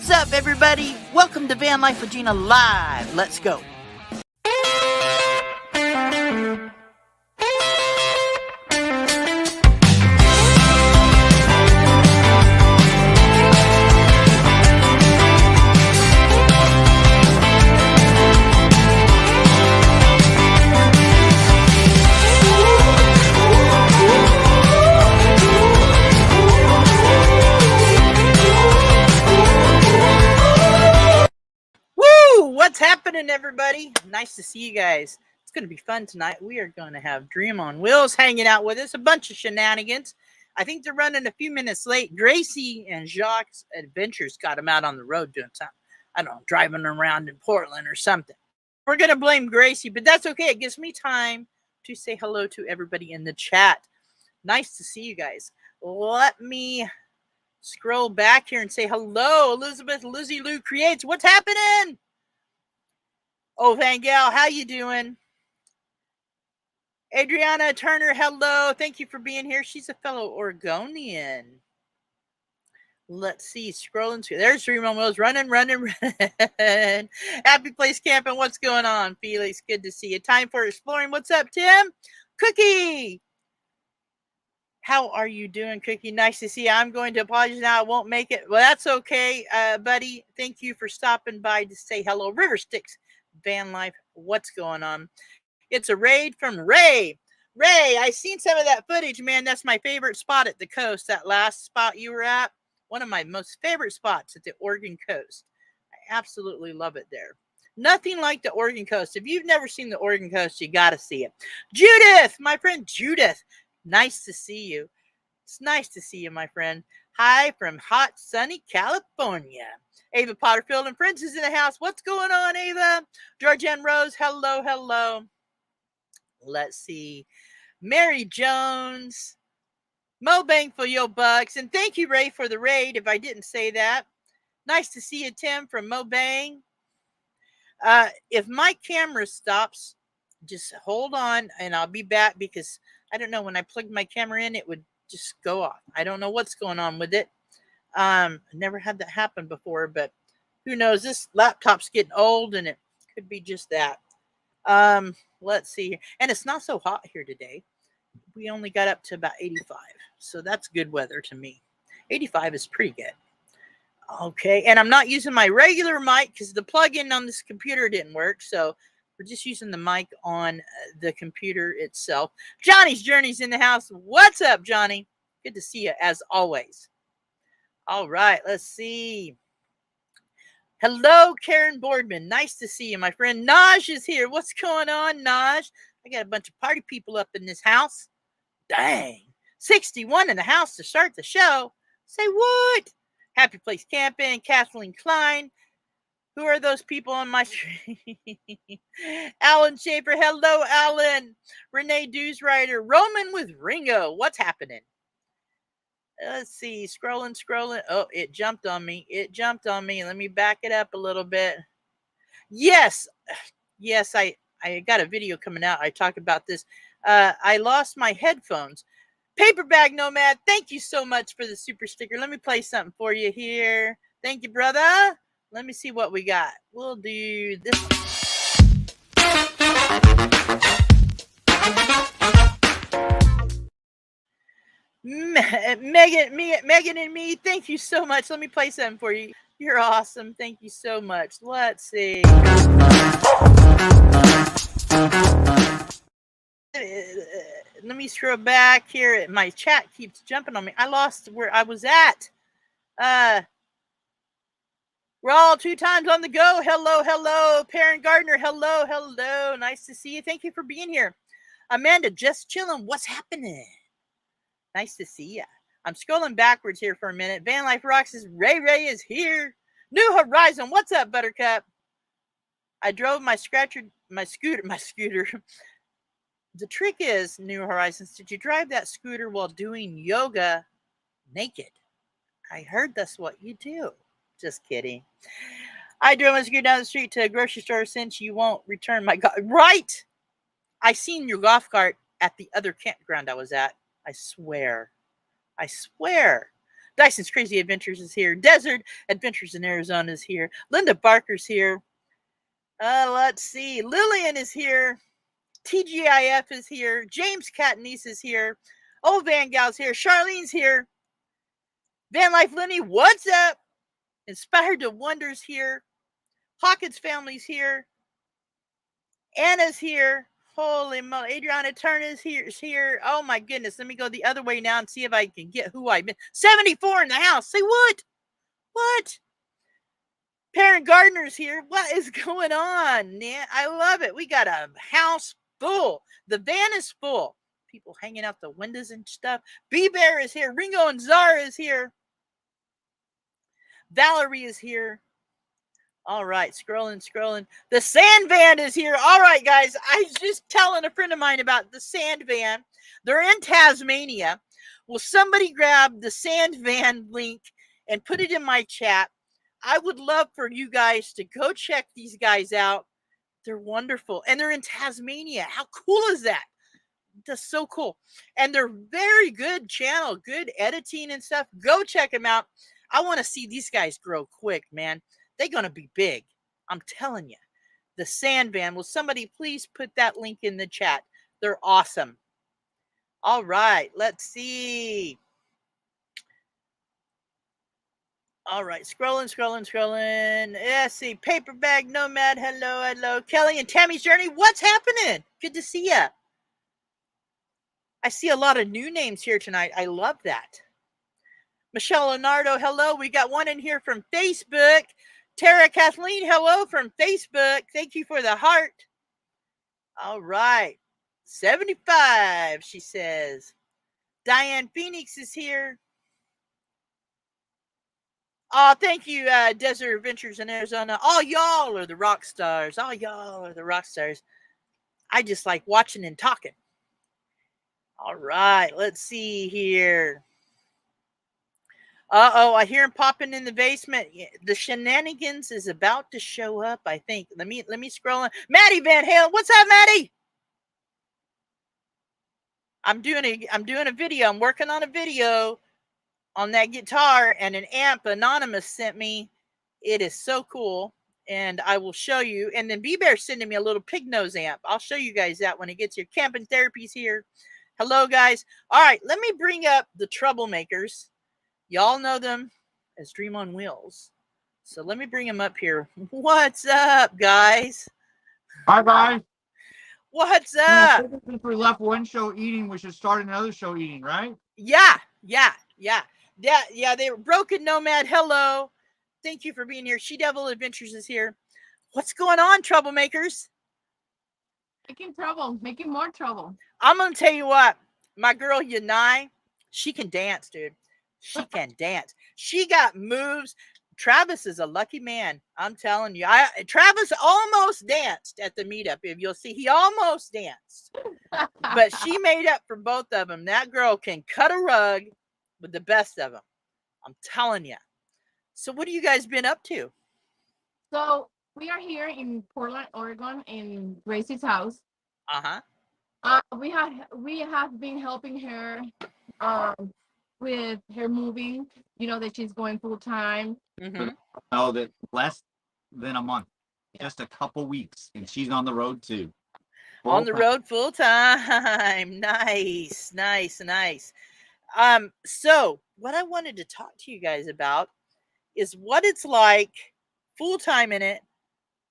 What's up, everybody? Welcome to Van Life with Gina Live. Let's go. What's happening, everybody? Nice to see you guys. It's going to be fun tonight. We are going to have Dream on Wheels hanging out with us. A bunch of shenanigans. I think they're running a few minutes late. Gracie and Jacques' Adventures got them out on the road doing something. I don't know, driving around in Portland or something. We're going to blame Gracie, but that's okay. It gives me time to say hello to everybody in the chat. Nice to see you guys. Let me scroll back here and say hello. Elizabeth Lizzie Lou Creates. What's happening? Oh, Van Gaal, how you doing? Adriana Turner, hello. Thank you for being here. She's a fellow Oregonian. Let's see. Scrolling through. There's Dream on Wheels. Running. Happy Place Camping. What's going on, Felix? Good to see you. Time for exploring. What's up, Tim? Cookie. How are you doing, Cookie? Nice to see you. I'm going to apologize now. I won't make it. Well, that's okay, buddy. Thank you for stopping by to say hello. River Sticks. Van Life, what's going on? It's a raid from Ray. Ray, I seen some of that footage, man. That's my favorite spot at the coast. That last spot you were at, one of my most favorite spots at the Oregon coast. I absolutely love it there. Nothing like the Oregon coast. If you've never seen the Oregon coast, you got to see it. Judith, my friend Judith, nice to see you. It's nice to see you, my friend. Hi from hot, sunny California. Ava Potterfield and Friends is in the house. What's going on, Ava? Georgianne Rose, hello. Let's see. Mary Jones. Mo Bang for your bucks. And thank you, Ray, for the raid, if I didn't say that. Nice to see you, Tim, from Mo Bang. If my camera stops, just hold on, and I'll be back, because I don't know, when I plugged my camera in, it would just go off. I don't know what's going on with it. Never had that happen before, but who knows? This laptop's getting old, and it could be just that. Let's see here. And it's not so hot here today. We only got up to about 85, so that's good weather to me. 85 is pretty good. Okay, and I'm not using my regular mic because the plug-in on this computer didn't work, so we're just using the mic on the computer itself. Johnny's Journey's in the house. What's up, Johnny? Good to see you, as always. All right, let's see. Hello, Karen Boardman. Nice to see you, my friend. Naj is here. What's going on, Naj? I got a bunch of party people up in this house. Dang. 61 in the house to start the show. Say what? Happy Place Camping. Kathleen Klein. Who are those people on my screen? Alan Schaefer. Hello, Alan. Renee Dewsrider. Roman with Ringo. What's happening? Let's see. Scrolling. Oh, it jumped on me. Let me back it up a little bit. Yes, I got a video coming out. I talk about this. I lost my headphones. Paper Bag Nomad, thank you so much for the super sticker. Let me play something for you here. Thank you, brother. Let me see what we got. We'll do this one. Megan and me, thank you so much. Let me play something for you. You're awesome. Thank you so much. Let's see. Let me scroll back here. My chat keeps jumping on me. I lost where I was at. We're all 2 times on the go. Hello. Perrin Gardner, hello. Nice to see you. Thank you for being here. Amanda, just chilling. What's happening? Nice to see ya. I'm scrolling backwards here for a minute. Van Life Rocks is Ray is here. New Horizon. What's up, Buttercup? I drove my scooter. The trick is, New Horizons, did you drive that scooter while doing yoga naked? I heard that's what you do. Just kidding. I drove my scooter down the street to a grocery store since you won't return my golf. Right! I seen your golf cart at the other campground I was at. I swear. Dyson's Crazy Adventures is here. Desert Adventures in Arizona is here. Linda Barker's here. Let's see. Lillian is here. TGIF is here. James Catanese is here. Old Van Gal's here. Charlene's here. Van Life Lenny, what's up? Inspired to Wonders here. Hawkins family's here. Anna's here. Holy moly. Adriana Turner's here. Oh my goodness. Let me go the other way now and see if I can get who I've been. 74 in the house. Say what? What? Parent Gardner's here. What is going on? Man, I love it. We got a house full. The van is full. People hanging out the windows and stuff. B-Bear is here. Ringo and Zara is here. Valerie is here. All right, scrolling. The sand van is here. All right, guys, I was just telling a friend of mine about the sand van. They're in Tasmania. Will somebody grab the sand van link and put it in my chat? I would love for you guys to go check these guys out. They're wonderful. And they're in Tasmania. How cool is that? That's so cool. And they're very good channel, good editing and stuff. Go check them out. I want to see these guys grow quick, man. They're going to be big. I'm telling you. The sand van. Will somebody please put that link in the chat? They're awesome. All right. Let's see. All right. Scrolling. Let's see. Paper Bag Nomad. Hello. Kelly and Tammy's Journey. What's happening? Good to see you. I see a lot of new names here tonight. I love that. Michelle Leonardo, hello. We got one in here from Facebook. Tara Kathleen, hello from Facebook. Thank you for the heart. All right. 75, she says. Diane Phoenix is here. Oh, thank you, Desert Adventures in Arizona. All y'all are the rock stars. I just like watching and talking. All right. Let's see here. I hear him popping in the basement. The shenanigans is about to show up, I think. Let me scroll on. Maddie Van Halen, what's up, Maddie? I'm doing a video. I'm working on a video on that guitar and an amp Anonymous sent me. It is so cool, and I will show you. And then B-Bear's sending me a little pig nose amp. I'll show you guys that when it gets here. Camping Therapy's here. Hello, guys. All right, let me bring up the Troublemakers. Y'all know them as Dream on Wheels. So let me bring them up here. What's up, guys? Bye. What's up? Since we left one show eating, we should start another show eating, right? Yeah. They were Broken Nomad. Hello. Thank you for being here. She Devil Adventures is here. What's going on, Troublemakers? Making more trouble. I'm going to tell you what. My girl, Yanai, she can dance, dude. She can dance. She got moves. Travis is a lucky man. I'm telling you. Travis almost danced at the meetup. If you'll see, he almost danced. But she made up for both of them. That girl can cut a rug with the best of them. I'm telling you. So what have you guys been up to? So we are here in Portland, Oregon, in Gracie's house. We have been helping her with her moving. You know that she's going full time. Mm-hmm. No, that less than a month, just a couple weeks, and she's on the road too. On the road full time. Nice. So what I wanted to talk to you guys about is what it's like full time in it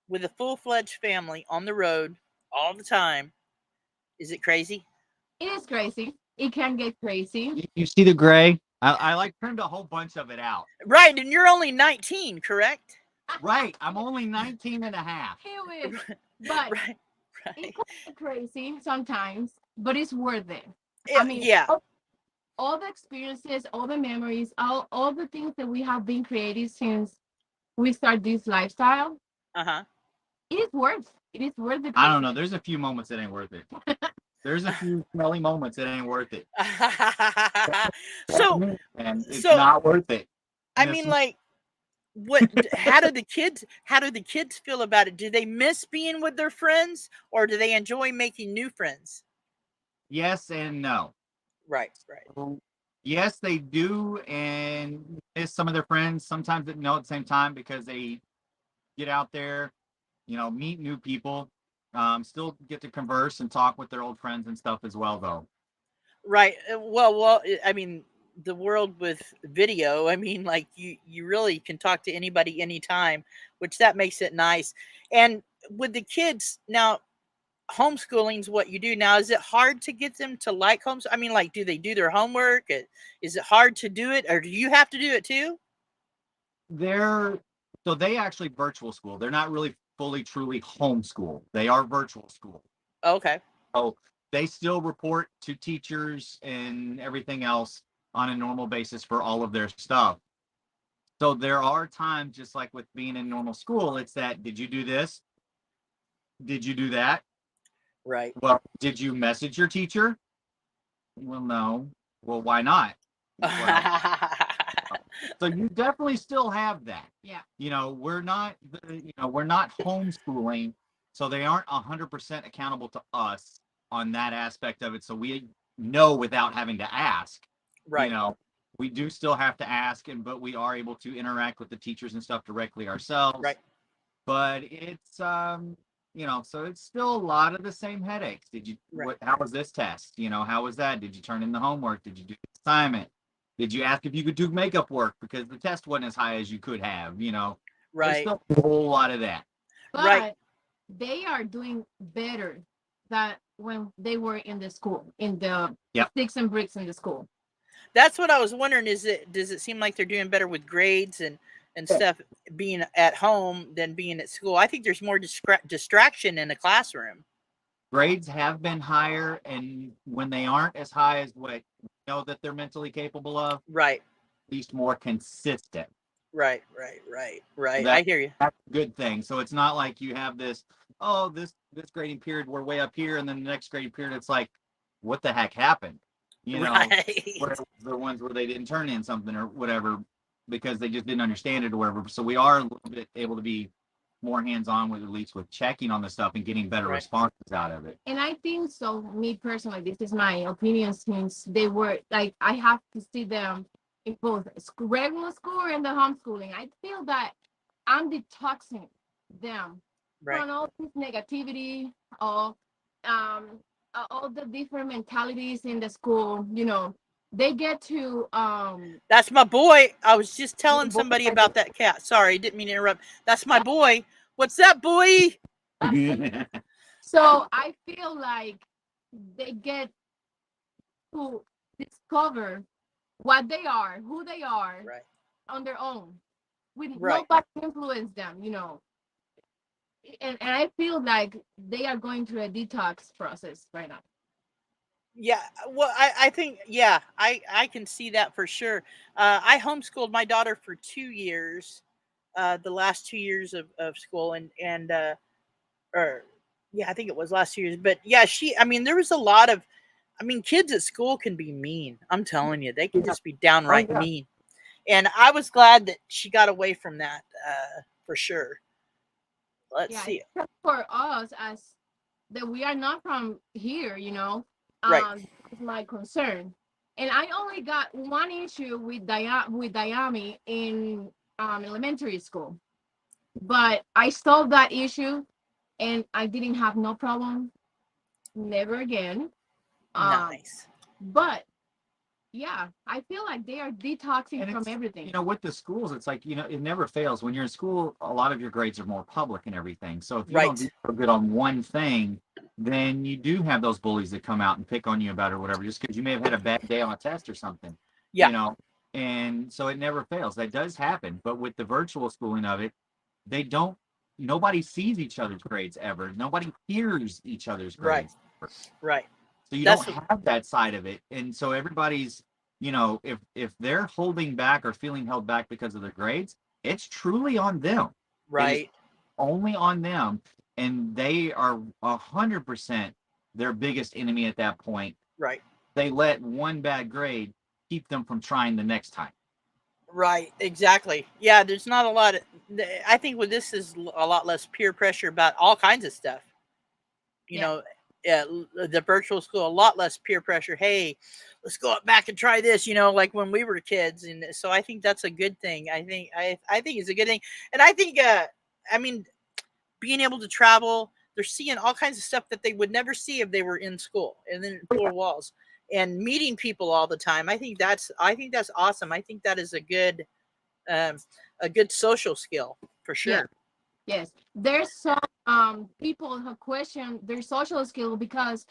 with a full-fledged family on the road all the time. Is it crazy? It is crazy. It can get crazy. You see the gray? I like trimmed a whole bunch of it out. Right, and you're only 19, correct? Right, I'm only 19 and a half. But right. It can get crazy sometimes, but it's worth it. Yeah. All the experiences, all the memories, all the things that we have been creating since we start this lifestyle. It is worth it. I don't know. There's a few moments that ain't worth it. There's a few smelly moments that ain't worth it. And it's not worth it. I mean, like, how do the kids feel about it? Do they miss being with their friends, or do they enjoy making new friends? Yes and no. Right. Yes, they do, and miss some of their friends sometimes that know at the same time because they get out there, meet new people, still get to converse and talk with their old friends and stuff as well, though. Right. Well, I mean, the world with video, I mean, like you really can talk to anybody anytime, which that makes it nice. And with the kids now, homeschooling's what you do now. Is it hard to get them to like homes? I mean, like, do they do their homework? Is it hard to do it, or do you have to do it too? They're so they actually virtual school. They're not really fully truly homeschool. They are virtual school. Okay. So they still report to teachers and everything else on a normal basis for all of their stuff. So there are times, just like with being in normal school, it's that, did you do this? Did you do that? Right. Well, did you message your teacher? Well, no. Well, why not? Well, so you definitely still have that. Yeah. We're not homeschooling, so they aren't 100% accountable to us on that aspect of it. So we know without having to ask. Right. We do still have to ask, but we are able to interact with the teachers and stuff directly ourselves. Right. But it's so it's still a lot of the same headaches. How was this test? How was that? Did you turn in the homework? Did you do the assignment? Did you ask if you could do makeup work because the test wasn't as high as you could have? There's Right. still a whole lot of that. But Right. they are doing better than when they were in the school, in the Yep. sticks and bricks in the school. That's what I was wondering. Does it seem like they're doing better with grades and stuff being at home than being at school? I think there's more distraction in the classroom. Grades have been higher, and when they aren't as high as what we know that they're mentally capable of, Right. at least more consistent. Right. I hear you. That's a good thing. So it's not like you have this grading period, we're way up here, and then the next grading period, it's like, what the heck happened? Right. Where the ones where they didn't turn in something or whatever because they just didn't understand it or whatever. So we are a little bit able to be more hands-on with, at least with checking on the stuff and getting better responses out of it. And I think so, me personally, this is my opinion, since they were like, I have to see them in both regular school and the homeschooling. I feel that I'm detoxing them from all this negativity, all the different mentalities in the school. They get to That's my boy. I was just telling somebody about that cat. Sorry, didn't mean to interrupt. That's my boy. What's up, boy? So I feel like they get to discover what they are, who they are, on their own, with nobody influence them, And I feel like they are going through a detox process right now. Yeah, well, I think, yeah, I can see that for sure. I homeschooled my daughter for 2 years, the last 2 years of school, or yeah, I think it was last 2 years. But yeah, I mean, there was a lot of, I mean, kids at school can be mean. I'm telling you, they can just be downright mean. And I was glad that she got away from that, for sure. Let's see. For us, as that we are not from here, is my concern. And I only got one issue with Diami in elementary school, but I solved that issue, and I didn't have no problem. Never again. Nice. But yeah, I feel like they are detoxing from everything. With the schools, it's like, it never fails. When you're in school, a lot of your grades are more public and everything. So if you don't do so good on one thing, then you do have those bullies that come out and pick on you about it or whatever, just because you may have had a bad day on a test or something. Yeah. And so it never fails. That does happen. But with the virtual schooling of it, nobody sees each other's grades ever. Nobody hears each other's grades. Right. So you don't have that side of it. And so everybody's, if they're holding back or feeling held back because of their grades, it's truly on them. Right. Only on them. And they are 100% their biggest enemy at that point. Right. They let one bad grade keep them from trying the next time. Right. Exactly. Yeah. There's not a lot of, I think with this is a lot less peer pressure about all kinds of stuff. You know, the virtual school, a lot less peer pressure. Hey, let's go back and try this, like when we were kids. And so I think that's a good thing. I think it's a good thing. And I think I mean, being able to travel, they're seeing all kinds of stuff that they would never see if they were in school and then in four walls and meeting people all the time. I think that's awesome. I think that is a good social skill for sure. Yeah. Yes, there's some people who question their social skill because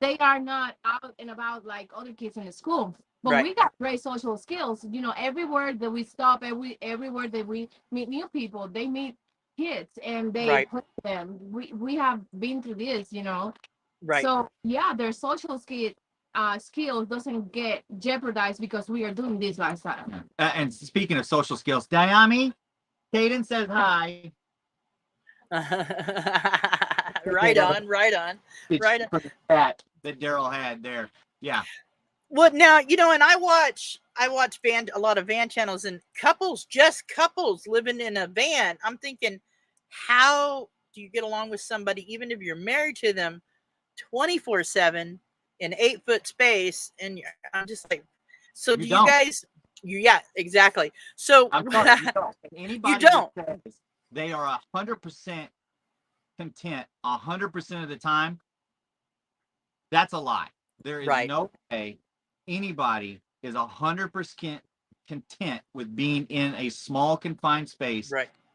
they are not out and about like other kids in the school. But we got great social skills. Everywhere that we stop, everywhere that we meet new people, they meet kids and they play them. We have been through this, Right. So yeah, their social skills doesn't get jeopardized because we are doing this lifestyle. And speaking of social skills, Diami, Kaden says hi. Right on. That Daryl had there. Yeah. Well, now, and I watch a lot of van channels and couples living in a van. I'm thinking, how do you get along with somebody, even if you're married to them 24/7 in 8-foot space? And I'm just like, so do you guys, yeah, exactly. So I'm sorry, you don't. Anybody you don't. That says they are 100% content 100% of the time, that's a lie. There is no way anybody is 100% content with being in a small confined space.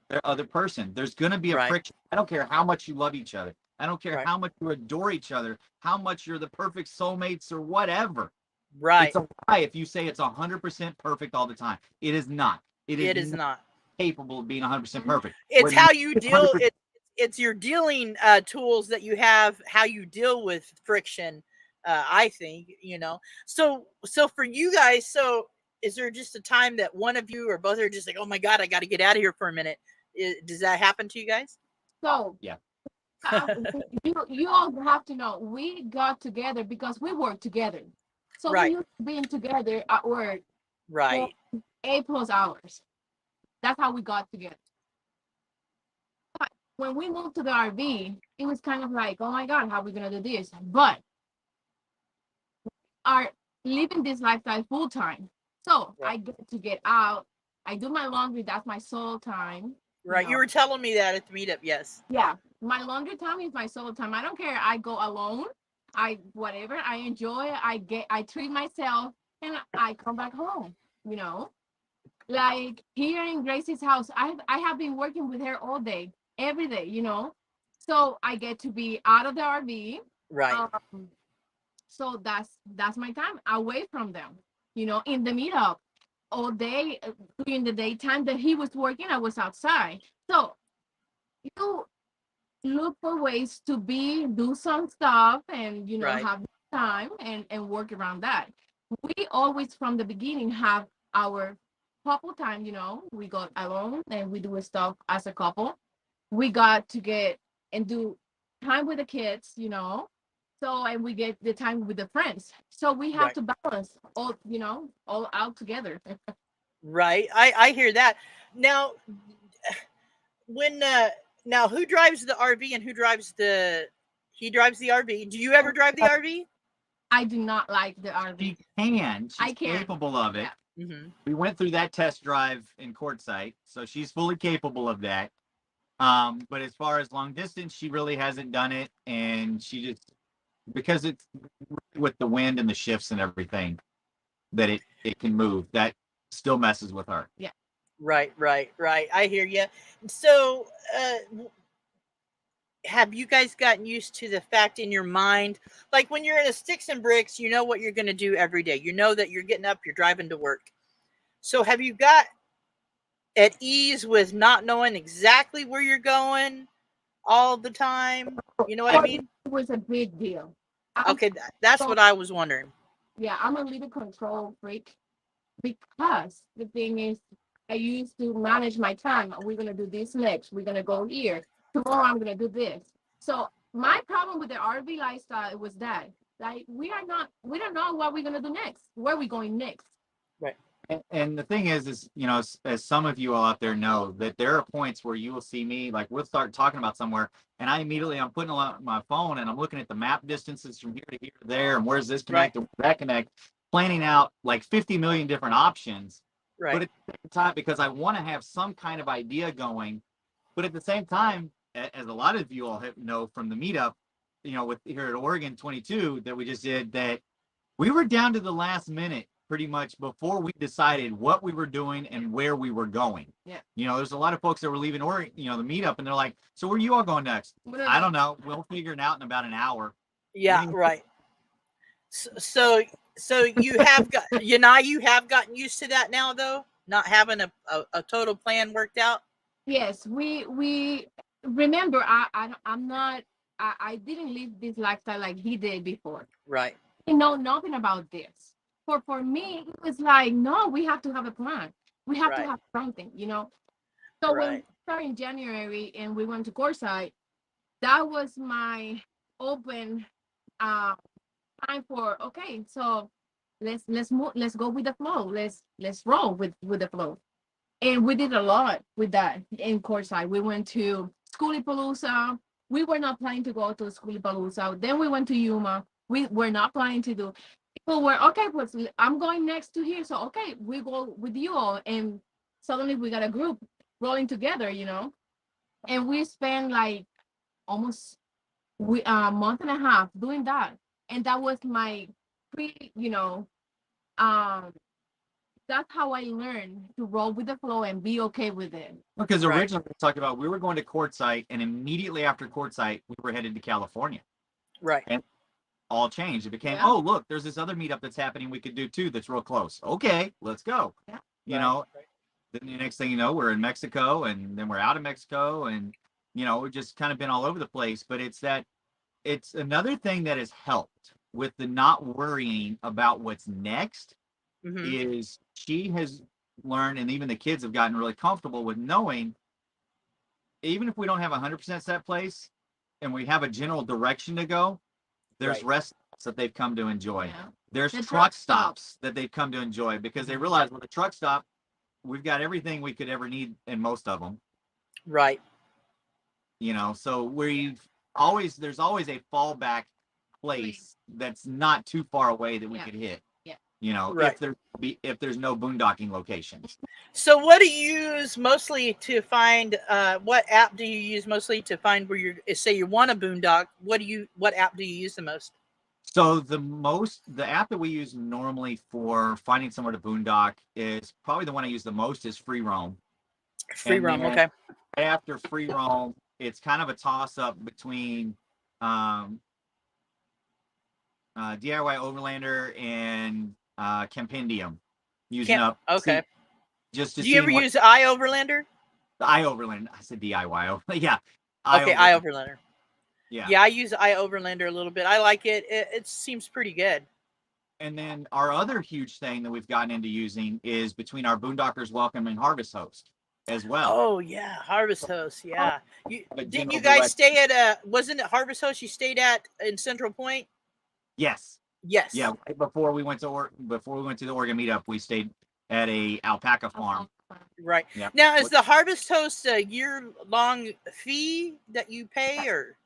Their other person. There's going to be a friction. I don't care how much you love each other. I don't care how much you adore each other, how much you're the perfect soulmates or whatever. It's a lie if you say it's 100% perfect all the time. It is not. It is not capable of being 100% perfect. It's how you deal. It's your dealing tools that you have, how you deal with friction. I think, so for you guys, so is there just a time that one of you or both are just like, oh my God, I got to get out of here for a minute? Does that happen to you guys? So yeah. You all have to know, we got together because we work together. So we used to being together at work. For 8+ hours. That's how we got together. But when we moved to the RV, it was kind of like, oh my God, how are we going to do this? But we are living this lifestyle full time. So I get out. I do my laundry. That's my soul time. You were telling me that at the meetup. Yes. Yeah. My laundry time is my soul time. I don't care. I go alone. Whatever. I enjoy. I treat myself and I come back home, Like here in Gracie's house, I have been working with her all day, every day, So I get to be out of the RV. So that's my time away from them, in the meetup all day. During the daytime that he was working, I was outside. So you look for ways to do some stuff and, have time and work around that. We always from the beginning have our couple time, we go alone and we do stuff as a couple. We got to get and do time with the kids, So, and we get the time with the friends. So we have to balance all, all out together. I hear that. Now, now who drives the RV and who drives he drives the RV. Do you ever drive the RV? I do not like the RV. She can. She's capable of it. Yeah. Mm-hmm. We went through that test drive in Quartzsite, so she's fully capable of that. But as far as long distance, she really hasn't done it, and she just, because it's with the wind and the shifts and everything that it can move, that still messes with her. Yeah. Right. I hear you. So, have you guys gotten used to the fact in your mind, like when you're in a sticks and bricks, you know what you're going to do every day. You know that you're getting up, you're driving to work. So have you got at ease with not knowing exactly where you're going all the time? You know what I mean? It was a big deal. Okay, that's what I was wondering. Yeah, I'm a little control freak because the thing is, I used to manage my time. We're going to do this next. We're going to go here. Tomorrow I'm going to do this. So my problem with the RV lifestyle was that, like, we don't know what we're going to do next. Where are we going next? Right. And the thing is, as some of you all out there know, that there are points where you will see me, like we'll start talking about somewhere, and I'm putting on my phone and I'm looking at the map distances from here to here to there, and where's this connect and where's that connect. planning out like 50 million different options. Right. But at the same time, because I want to have some kind of idea going, but at the same time, as a lot of you all know from the meetup, with here at Oregon 22 that we just did, that we were down to the last minute pretty much before we decided what we were doing and where we were going. Yeah. There's a lot of folks that were leaving Oregon, the meetup, and they're like, so where are you all going next? I don't know. We'll figure it out in about an hour. Yeah, right. So you have got, you have gotten used to that now, though, not having a total plan worked out. Yes, we remember. I'm not. I didn't live this lifestyle like he did before. Right. I know nothing about this. For me, it was like, no, we have to have a plan. We have to have something, So when we started in January and we went to Courtside, that was my open time for, okay, so let's move, let's go with the flow. Let's roll with the flow. And we did a lot with that in Courtside. We went to Schoolipalooza. We were not planning to go to Schoolipalooza. Then we went to Yuma. We were not planning to do. People were, okay, well, I'm going next to here. So, okay, we go with you all. And suddenly we got a group rolling together, And we spent like almost a month and a half doing that. And that was my that's how I learned to roll with the flow and be okay with it. Because originally we talked about we were going to Quartzsite, and immediately after Quartzsite, we were headed to California. Right. And all changed. It became, oh, look, there's this other meetup that's happening we could do too that's real close. Okay, let's go. Yeah. Then the next thing you know, we're in Mexico, and then we're out of Mexico, and we've just kind of been all over the place. But it's another thing that has helped with the not worrying about what's next. Mm-hmm. Is she has learned, and even the kids have gotten really comfortable with knowing, even if we don't have 100% set place and we have a general direction to go, there's rest stops that they've come to enjoy. Yeah. There's truck stops that they've come to enjoy because they realize with a truck stop, we've got everything we could ever need in most of them. Right. So there's always a fallback place that's not too far away that we could hit. If there's no boondocking locations. So what do you use mostly to find, what app do you use mostly to find where you're, say you want a boondock, what app do you use the most? So the app that we use normally for finding somewhere to boondock is probably the one I use the most is Free Roam. Free Roam, okay. After Free Roam, it's kind of a toss up between DIY Overlander and Campendium. Okay. Just to do you ever use iOverlander? The iOverlander. I said DIY. Yeah. Okay, iOverlander. Yeah, I use iOverlander a little bit. I like it. It seems pretty good. And then our other huge thing that we've gotten into using is between our Boondockers Welcome and Harvest Host as well. Oh yeah, Harvest Host. Yeah. Didn't you guys stay at wasn't it Harvest Host you stayed at in Central Point? Yes. Yes. Yeah. Right before we went to the Oregon meetup, we stayed at a alpaca farm. Right. Yeah. Now, is the Harvest Host a year-long fee that you pay, or?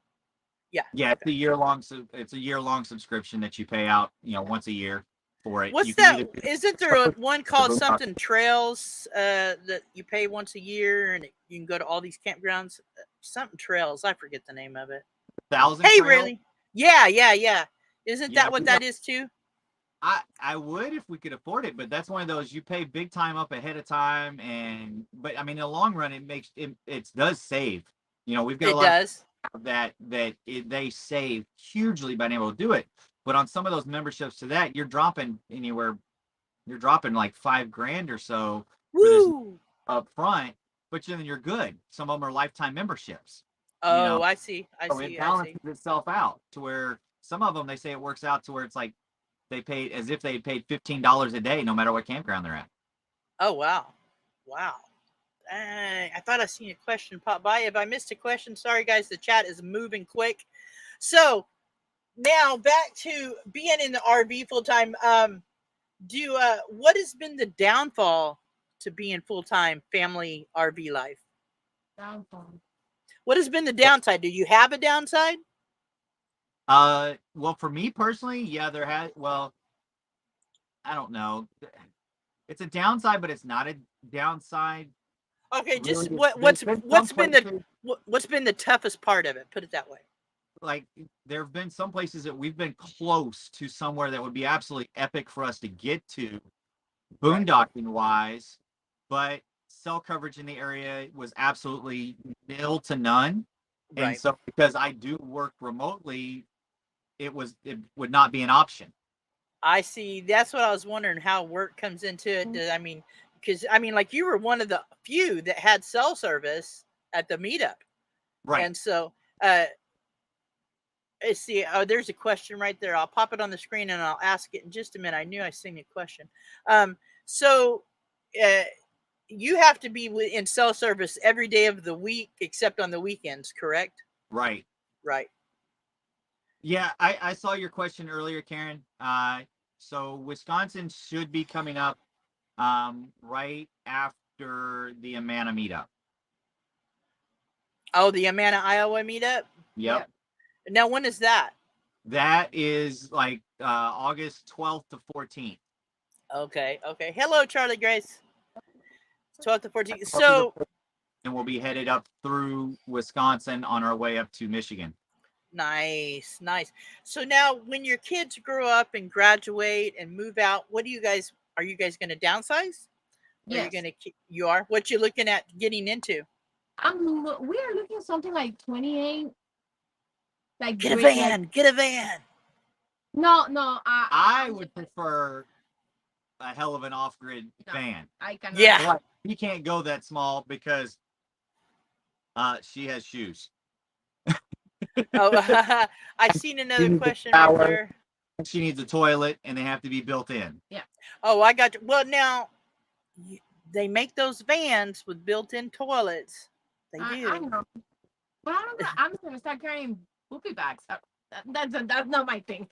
Yeah. Yeah, it's a year-long subscription that you pay out, once a year for it. What's that? Isn't there one called something Trails that you pay once a year and you can go to all these campgrounds? Something Trails. I forget the name of it. 1,000 Hey, Trails? really? Yeah. Isn't that what that is too? I would if we could afford it, but that's one of those you pay big time up ahead of time, but I mean in the long run it does save. We've got a lot of that they save hugely by being able to do it. But on some of those memberships to that, you're dropping like $5,000 or so up front, but then you're good. Some of them are lifetime memberships. Oh, I see. It balances itself out to where some of them, they say it works out to where it's like they pay as if they paid $15 a day, no matter what campground they're at. Oh, wow. I thought I seen a question pop by. If I missed a question, sorry guys, the chat is moving quick. So now back to being in the RV full time. What has been the downfall to being full time family RV life? Downfall. What has been the downside? Do you have a downside? Well, for me personally, yeah, there has. Well, I don't know. It's a downside, but it's not a downside. Okay, just Really, what's there's been the toughest part of it? Put it that way. Like there have been some places that we've been close to somewhere that would be absolutely epic for us to get to, boondocking wise, but cell coverage in the area was absolutely nil to none. Right. And so because I do work remotely, it would not be an option. I see. That's what I was wondering, how work comes into it. I mean, because I mean, like you were one of the few that had cell service at the meetup, Right? And so, let's see. Oh, there's a question right there. I'll pop it on the screen and I'll ask it in just a minute. I knew I seen a question. So, you have to be in cell service every day of the week except on the weekends, correct? Right. Right. Yeah, I saw your question earlier, Karen. So Wisconsin should be coming up right after the Amana meetup. Oh, the Amana, Iowa meetup? Yep. Now, when is that? That is like August 12th to 14th. Okay. Hello, Charlie Grace. 12th to 14th. So, and we'll be headed up through Wisconsin on our way up to Michigan. Nice. So now, when your kids grow up and graduate and move out, are you guys going to downsize? Yes. Are you going to? You are. What you looking at getting into? We are looking something like 28. Like get a van. Get a van. No. I would prefer a hell of an off-grid van. I cannot. Yeah. He can't go that small because she has shoes. Oh, I seen another question right there. She needs a toilet, and they have to be built in. Yeah. Oh, I got you. Well, now they make those vans with built-in toilets. They do. I know. But I'm gonna start carrying poopy bags. That's not my thing.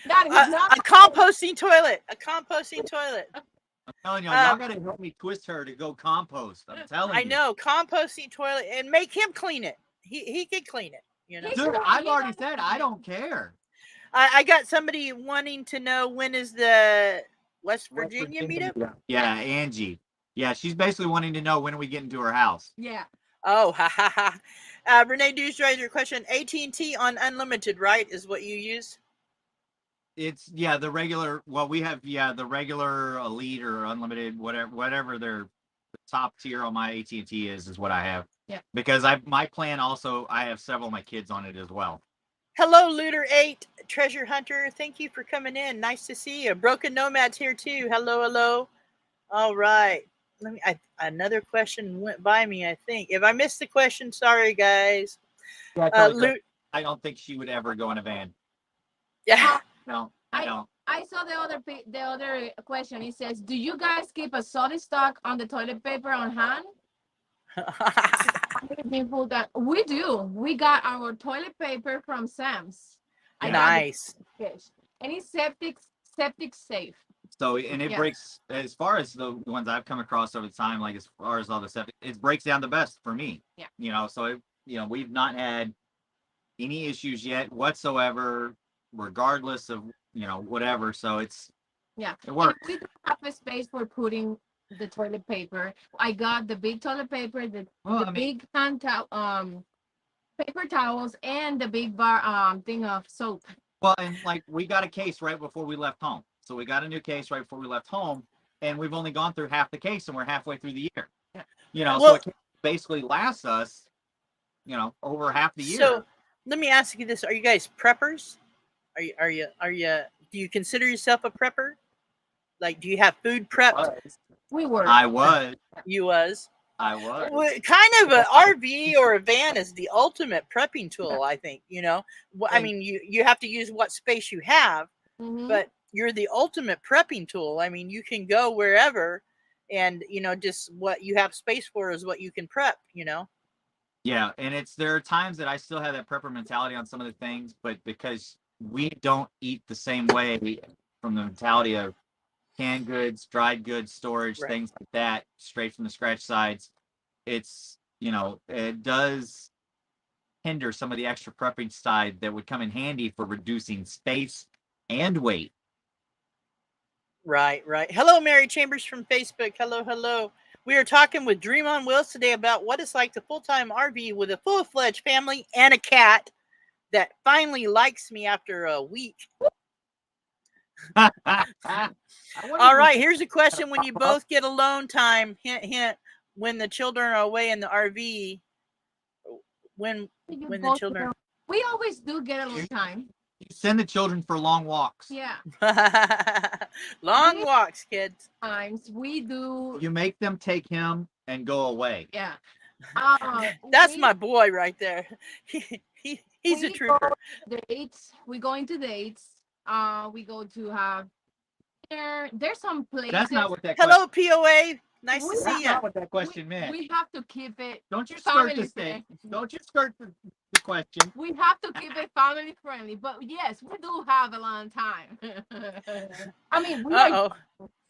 That is not a composting toilet. A composting toilet. I'm telling you, y'all gotta help me twist her to go compost. I'm telling you. I know, composting toilet, and make him clean it. He can clean it. You know. Dude, I've already said I don't care. I got somebody wanting to know, when is the West Virginia meetup? Yeah, Angie. Yeah, she's basically wanting to know when we get into her house. Yeah. Oh, Renee Dewsriser question: AT&T on unlimited, right? Is what you use? It's the regular. Well, we have the regular, elite, or unlimited, whatever their top tier on my AT&T is what I have. Yeah. Because my plan also, I have several of my kids on it as well. Hello, Looter8, Treasure Hunter. Thank you for coming in. Nice to see you. Broken Nomad's here too. Hello. All right. Another question went by me, I think. If I missed the question, sorry, guys. I don't think she would ever go in a van. Yeah. No, I don't. I saw the other question. It says, "Do you guys keep a solid stock on the toilet paper on hand?" We do. We got our toilet paper from Sam's. Nice. And it's septic safe. So, and it breaks, as far as the ones I've come across over time, like as far as all the septic, it breaks down the best for me. Yeah. So we've not had any issues yet whatsoever, regardless of whatever. So it works. We don't have a space for putting the toilet paper. I got the big toilet paper, big hand paper towels, and the big bar thing of soap. Well, and like we got a case right before we left home. So we got a new case right before we left home, and we've only gone through half the case, and we're halfway through the year. So it basically lasts us, over half the year. So let me ask you this: are you guys preppers? Are you? Do you consider yourself a prepper? Like, do you have food prepped? We were. I was. You was. I was. Well, kind of an RV or a van is the ultimate prepping tool, I think. I mean, you have to use what space you have, but you're the ultimate prepping tool. I mean, you can go wherever, and just what you have space for is what you can prep. Yeah, and there are times that I still have that prepper mentality on some of the things, but because we don't eat the same way, from the mentality of canned goods, dried goods, storage, things like that, straight from the scratch sides, it's it does hinder some of the extra prepping side that would come in handy for reducing space and weight. Right, right. Hello, Mary Chambers from Facebook. Hello, hello. We are talking with Dream on Wheels today about what it's like to full-time RV with a full-fledged family and a cat that finally likes me after a week. All right, here's a question. When you both get alone time, hint, hint, when the children are away in the RV, when the children... We always do get alone time. You send the children for long walks. Yeah. Long walks, kids. Times we do. You make them take him and go away. Yeah. That's my boy right there. He's a trooper. Dates. We go into dates. We go to have dinner. There's some places. That's not what that. Hello, POA. Nice to see you. That's not what that question meant. We have to keep it. Don't you skirt the thing. Don't you skirt the question. We have to keep it family friendly, but yes, we do have a long time. I mean, we are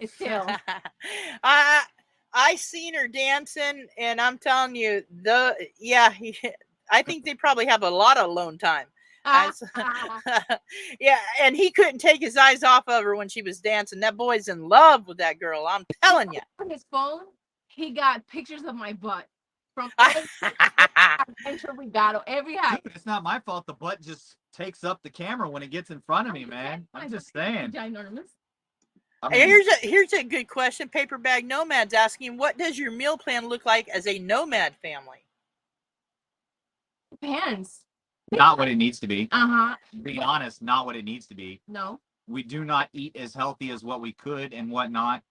still. I seen her dancing, and I'm telling you, I think they probably have a lot of alone time. Yeah, and he couldn't take his eyes off of her when she was dancing. That boy's in love with that girl. I'm telling you. On his phone, he got pictures of my butt from Adventure Regatta every hike. Dude, it's not my fault. The butt just takes up the camera when it gets in front of me, man. I'm just saying. Ginormous. I mean, here's a good question. Paper Bag Nomad's asking, what does your meal plan look like as a nomad family? Depends. Not what it needs to be. Being Uh-huh. honest, not what it needs to be. No. We do not eat as healthy as what we could and whatnot,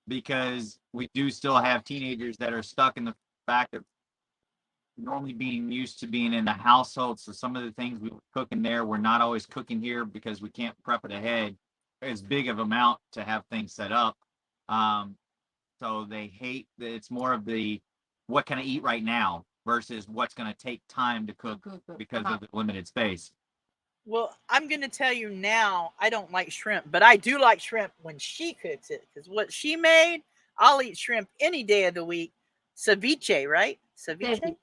because we do still have teenagers that are stuck in the fact of normally being used to being in the household. So some of the things we were cooking there, we're not always cooking here because we can't prep it ahead as big of amount to have things set up. So they hate that it's more of the what can I eat right now versus what's going to take time to cook because of the limited space. Well, I'm going to tell you now, I don't like shrimp, but I do like shrimp when she cooks it, because what she made, I'll eat shrimp any day of the week. Ceviche, right? Ceviche?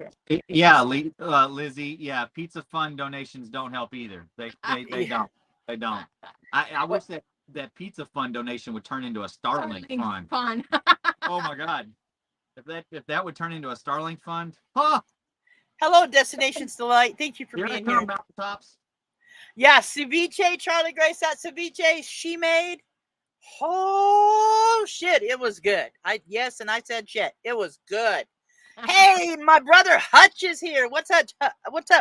Yeah, Lizzie. Yeah, Pizza Fund donations don't help either. They don't. They don't. I wish that Pizza Fund donation would turn into a Starlink fund. Oh my God. If that would turn into a Starlink fund. Huh. Hello, Destinations Delight. Thank you for being here. Mountaintops. Yeah, ceviche, Charlie Grace, that ceviche she made. Oh shit, it was good. I said shit. It was good. Hey, my brother Hutch is here. What's up,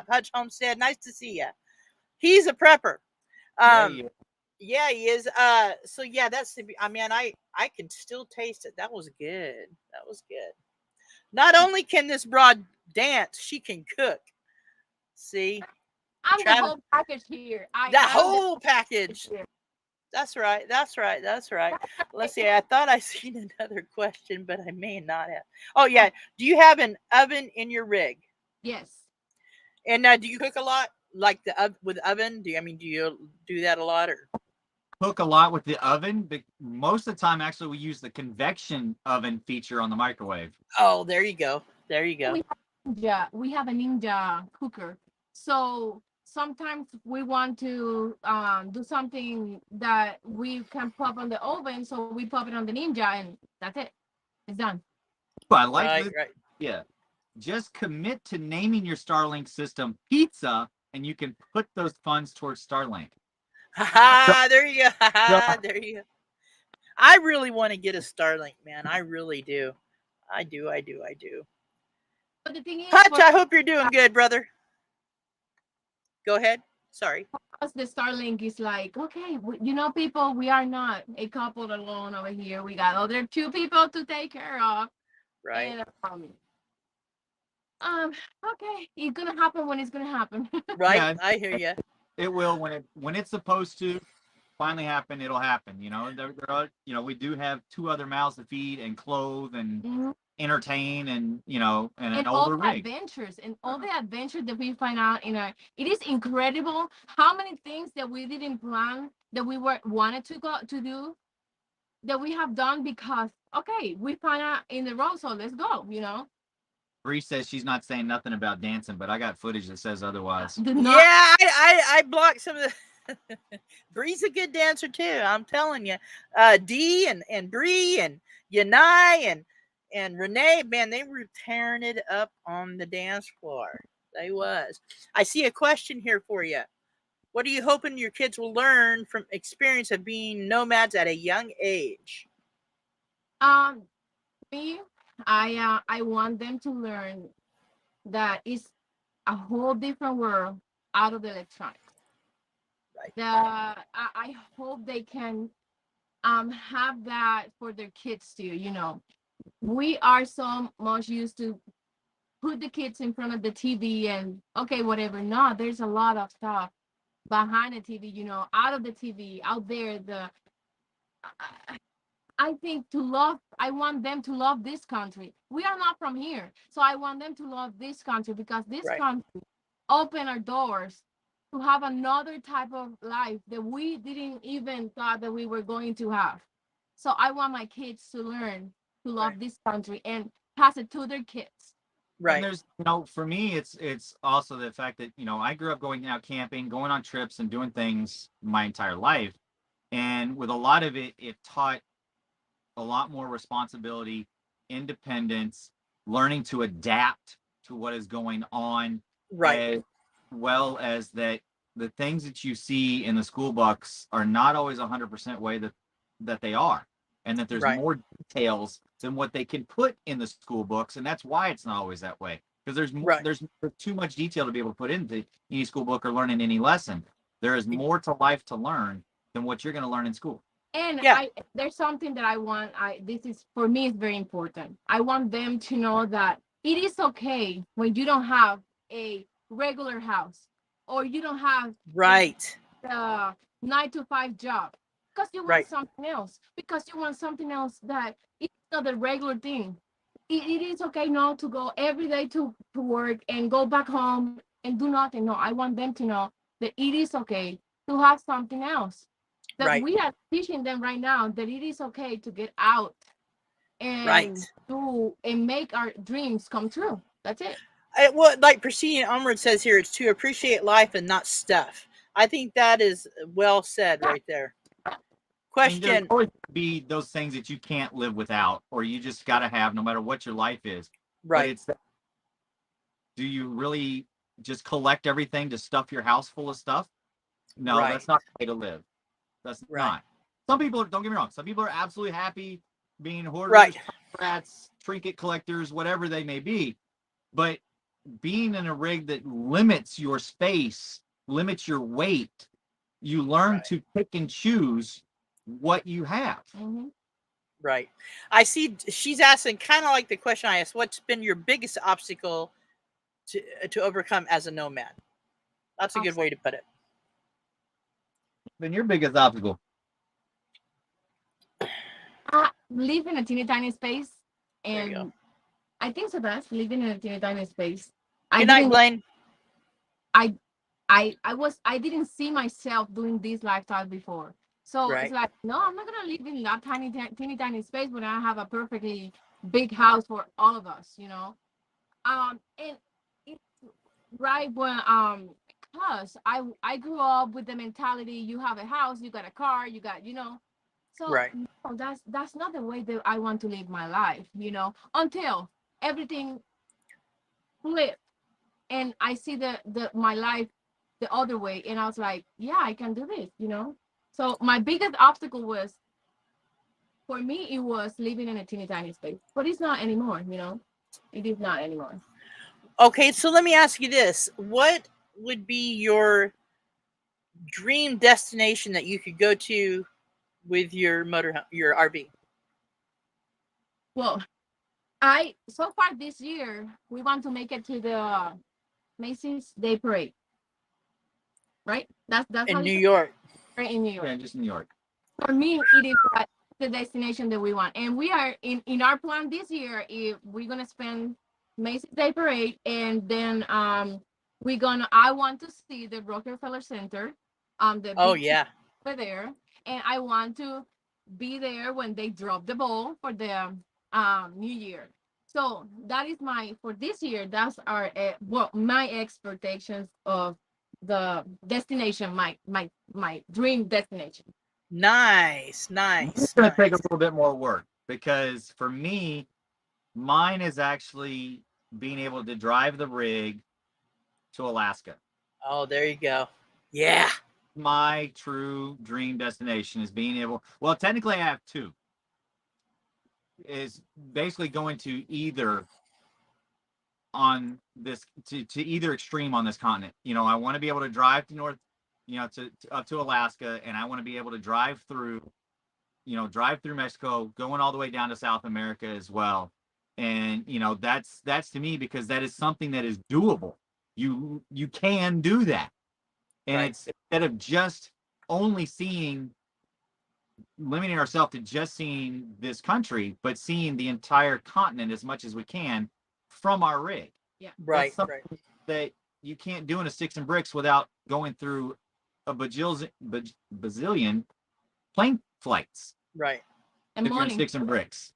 Hutch Homestead? Nice to see you. He's a prepper. Yeah, he is. So yeah, that's the. I mean, I can still taste it. That was good. That was good. Not only can this broad dance, she can cook. See, I'm the whole package here. The whole package. That's right. That's right. That's right. Let's see. I thought I seen another question, but I may not have. Oh yeah. Do you have an oven in your rig? Yes. And do you cook a lot, like with oven? Do you do that a lot, or? Cook a lot with the oven, but most of the time, actually, we use the convection oven feature on the microwave. Oh, there you go. There you go. We have a Ninja cooker. So sometimes we want to do something that we can pop on the oven, so we pop it on the Ninja, and that's it. It's done. I like right. Yeah. Just commit to naming your Starlink system Pizza, and you can put those funds towards Starlink. There you go. There you go. I really want to get a Starlink, man. I really do. I do. But the thing is, Hutch, I hope you're doing good, brother. Go ahead. Sorry. The Starlink is like, okay, people, we are not a couple alone over here. We got other two people to take care of. Right. And, okay, it's gonna happen when it's gonna happen. Right. Yeah, I hear you. It will when it's supposed to finally happen. It'll happen. There are, we do have two other mouths to feed and clothe and entertain and an older rig. All the adventures that we find out it is incredible how many things that we didn't plan that we wanted to do that we have done because we find out in the road, so let's go. Bree says she's not saying nothing about dancing, but I got footage that says otherwise. Yeah, I blocked some of the Bree's a good dancer too. I'm telling you. Dee and Bree and Yanai and Renee, man, they were tearing it up on the dance floor. They was. I see a question here for you. What are you hoping your kids will learn from experience of being nomads at a young age? Um, me, I want them to learn that it's a whole different world out of the electronics. Right. I hope they can have that for their kids too. You know, we are so much used to put the kids in front of the TV and okay, whatever. No, there's a lot of stuff behind the TV. You know, out of the TV, out there. I think to love, I want them to love this country. We are not from here. So I want them to love this country because this Right. country opened our doors to have another type of life that we didn't even thought that we were going to have. So I want my kids to learn to love Right. this country and pass it to their kids. And Right. there's, for me, it's also the fact that, I grew up going out camping, going on trips and doing things my entire life. And with a lot of it, it taught a lot more responsibility, independence, learning to adapt to what is going on, Right. as well as that the things that you see in the school books are not always 100% way that they are, and that there's Right. more details than what they can put in the school books, and that's why it's not always that way, because there's Right. there's too much detail to be able to put into any school book or learn in any lesson. There is more to life to learn than what you're going to learn in school. And Yeah. there's something that I want. This is for me is very important. I want them to know that it is okay when you don't have a regular house or you don't have Right. the 9 to 5 job because you want Right. something else. Because you want something else that it's not the regular thing. It is okay now to go every day to work and go back home and do nothing. No, I want them to know that it is okay to have something else, that Right. we are teaching them right now that it is okay to get out Right. and do and make our dreams come true. That's it. Well, like Proceeding Onward says here, it's to appreciate life and not stuff. I think that is well said right there. I mean, there's Question. always be those things that you can't live without, or you just got to have no matter what your life is. But Right. it's that, do you really just collect everything to stuff your house full of stuff? No, Right. that's not the way to live. That's Right. not. Some people, don't get me wrong, some people are absolutely happy being hoarders, Right. rats, trinket collectors, whatever they may be. But being in a rig that limits your space, limits your weight, you learn Right. to pick and choose what you have. Mm-hmm. Right. I see she's asking kind of like the question I asked, what's been your biggest obstacle to overcome as a nomad? That's a good way to put it. Been your biggest obstacle? Live in a teeny tiny space, There you go. and I think so. That's living in a teeny tiny space. Good night, Blaine. I didn't see myself doing this lifestyle before. So Right. it's like, no, I'm not gonna live in that teeny tiny space when I have a perfectly big house for all of us, you know. And it's right when because I grew up with the mentality you have a house, you got a car, you got, you know. So Right. no, that's not the way that I want to live my life, you know, until everything flipped and I see the my life the other way, and I was like, yeah, I can do this, you know. So my biggest obstacle was, for me, it was living in a teeny tiny space, but it's not anymore, you know. It is not anymore. Okay, so let me ask you this: what would be your dream destination that you could go to with your your RV? Well, I so far this year we want to make it to the Macy's Day Parade, right? That's how In you New say York. it, right, in New York. Yeah, just New York. For me, it is the destination that we want, and we are in our plan this year. If we're gonna spend Macy's Day Parade, and then I want to see the Rockefeller Center, the Oh big yeah. over there, and I want to be there when they drop the ball for the New Year. So that is my for this year. That's our well, my expectations of the destination, my dream destination. Nice. It's going to take a little bit more work because for me, mine is actually being able to drive the rig to Alaska. Oh, there you go. Yeah. My true dream destination is being able, well, technically I have two. Is basically going to either on this to either extreme on this continent. I want to be able to drive to north, to up to Alaska, and I want to be able to drive through Mexico, going all the way down to South America as well. And that's to me, because that is something that is doable. You can do that. And right. It's instead of just only limiting ourselves to just seeing this country, but seeing the entire continent as much as we can from our rig. Yeah. Right. That you can't do in a sticks and bricks without going through a bazillion plane flights. Right. And if you're in sticks and bricks,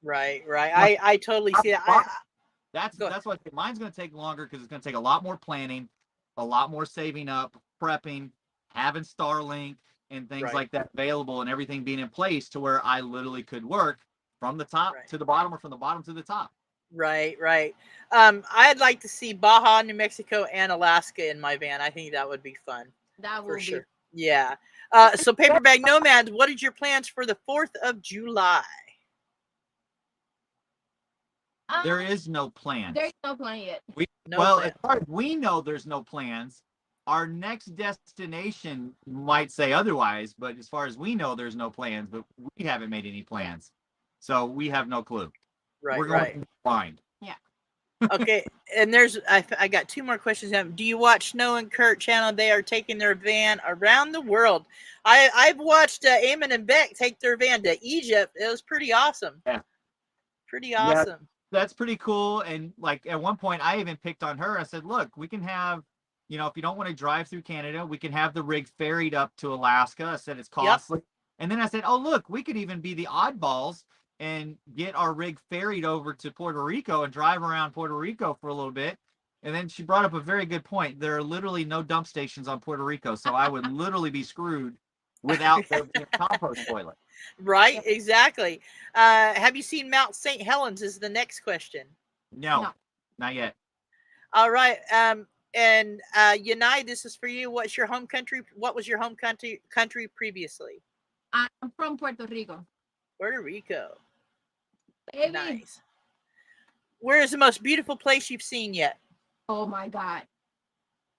Right. I totally see that. That's what mine's going to take longer, because it's going to take a lot more planning, a lot more saving up, prepping, having Starlink and things like that available, and everything being in place to where I literally could work from the top to the bottom, or from the bottom to the top. Right. I'd like to see Baja, New Mexico, and Alaska in my van. I think that would be fun. That would be sure. Yeah. So Paperbag Nomads, what is your plans for the 4th of July? There is no plan. There's no plan yet. As far as we know, there's no plans. Our next destination might say otherwise, but as far as we know, there's no plans. But we haven't made any plans, so we have no clue. Right. We're going to find. Yeah. Okay, and I got two more questions. Do you watch Snow and Kurt channel? They are taking their van around the world. I've watched Eamon and Beck take their van to Egypt. It was pretty awesome. Yeah. Pretty awesome. Yeah, that's pretty cool. And like at one point, I even picked on her. I said, "Look, we can have, if you don't want to drive through Canada, we can have the rig ferried up to Alaska." I said it's costly. Yep. And then I said, "Oh, look, we could even be the oddballs and get our rig ferried over to Puerto Rico and drive around Puerto Rico for a little bit." And then she brought up a very good point. There are literally no dump stations on Puerto Rico, so I would literally be screwed without the compost toilet. Right, exactly. Have you seen Mount St. Helens is the next question. No, not yet. All right. And Yanai, this is for you. What's your home country? What was your home country previously? I'm from Puerto Rico. Puerto Rico. Baby. Nice. Where is the most beautiful place you've seen yet? Oh my God.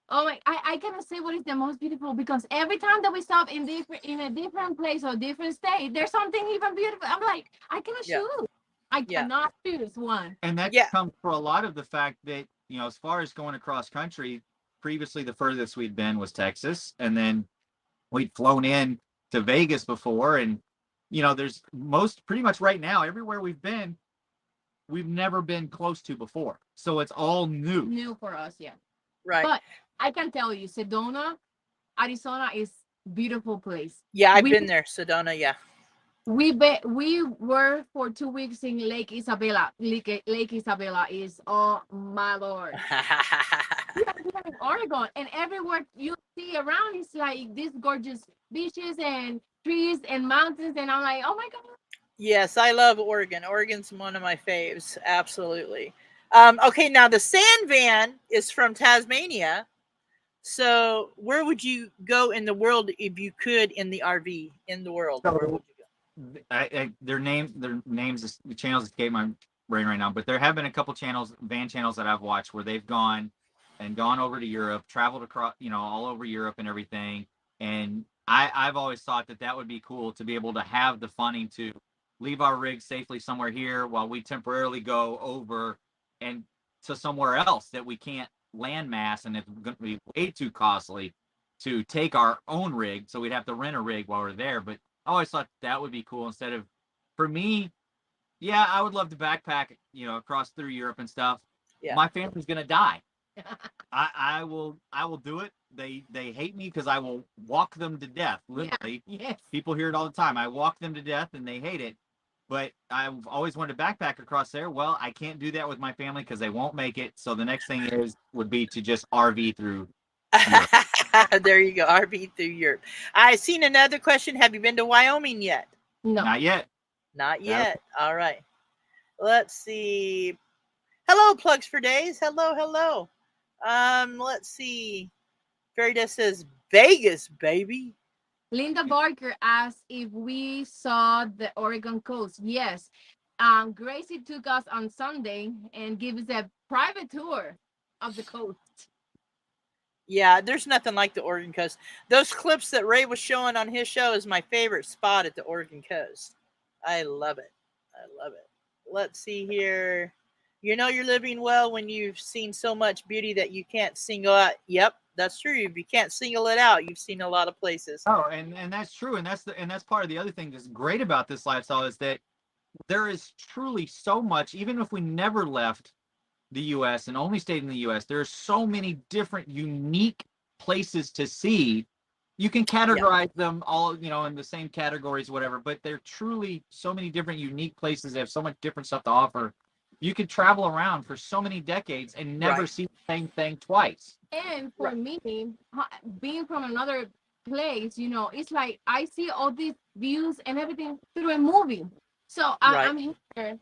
Oh my! I cannot say what is the most beautiful, because every time that we stop in a different place or different state, there's something even beautiful. I'm like, I cannot choose. I cannot choose one. And that comes for a lot of the fact that, as far as going across country, previously the furthest we'd been was Texas, and then we'd flown in to Vegas before, and there's pretty much right now everywhere we've been, we've never been close to before, so it's all new for us. Yeah, right. But I can tell you, Sedona, Arizona is beautiful place. Yeah, I've been there. Sedona, yeah. We were for 2 weeks in Lake Isabella. Lake Isabella is, oh my Lord. We are here in Oregon, and everywhere you see around is like these gorgeous beaches and trees and mountains, and I'm like, oh my God. Yes, I love Oregon. Oregon's one of my faves. Absolutely. Okay, now the Sand Van is from Tasmania. So where would you go in the world if you could in the RV in the world? Where would you go? Their names, the channels escape my brain right now, but there have been a couple van channels that I've watched where they've gone over to Europe, traveled across, all over Europe and everything. And I've always thought that would be cool to be able to have the funding to leave our rig safely somewhere here while we temporarily go over and to somewhere else that we can't landmass, and it's going to be way too costly to take our own rig, so we'd have to rent a rig while we're there. But I always thought that would be cool. Instead of, for me, I would love to backpack, across through Europe and stuff. Yeah. My family's gonna die. I will do it. They hate me because I will walk them to death, literally. Yeah. Yes. People hear it all the time. I walk them to death and they hate it. But I've always wanted to backpack across there. Well, I can't do that with my family because they won't make it. So the next thing would be to just RV through Europe. There you go. RV through Europe. I seen another question. Have you been to Wyoming yet? No. Not yet. Not yet. All right. Let's see. Hello, Plugs for Days. Hello, hello. Let's see. Ferida says Vegas, baby. Linda Barker asked if we saw the Oregon coast. Yes. Gracie took us on Sunday and gave us a private tour of the coast. Yeah, there's nothing like the Oregon coast. Those clips that Ray was showing on his show is my favorite spot at the Oregon coast. I love it. I love it. Let's see here. You know you're living well when you've seen so much beauty that you can't single out. Yep, that's true. If you can't single it out, you've seen a lot of places. Oh, and that's true, and that's part of the other thing that's great about this lifestyle is that there is truly so much. Even if we never left the U.S. and only stayed in the U.S., there are so many different unique places to see. You can categorize them all, in the same categories, whatever. But they're truly so many different unique places. They have so much different stuff to offer. You could travel around for so many decades and never see the same thing twice. And for me, being from another place, it's like I see all these views and everything through a movie. So I'm here,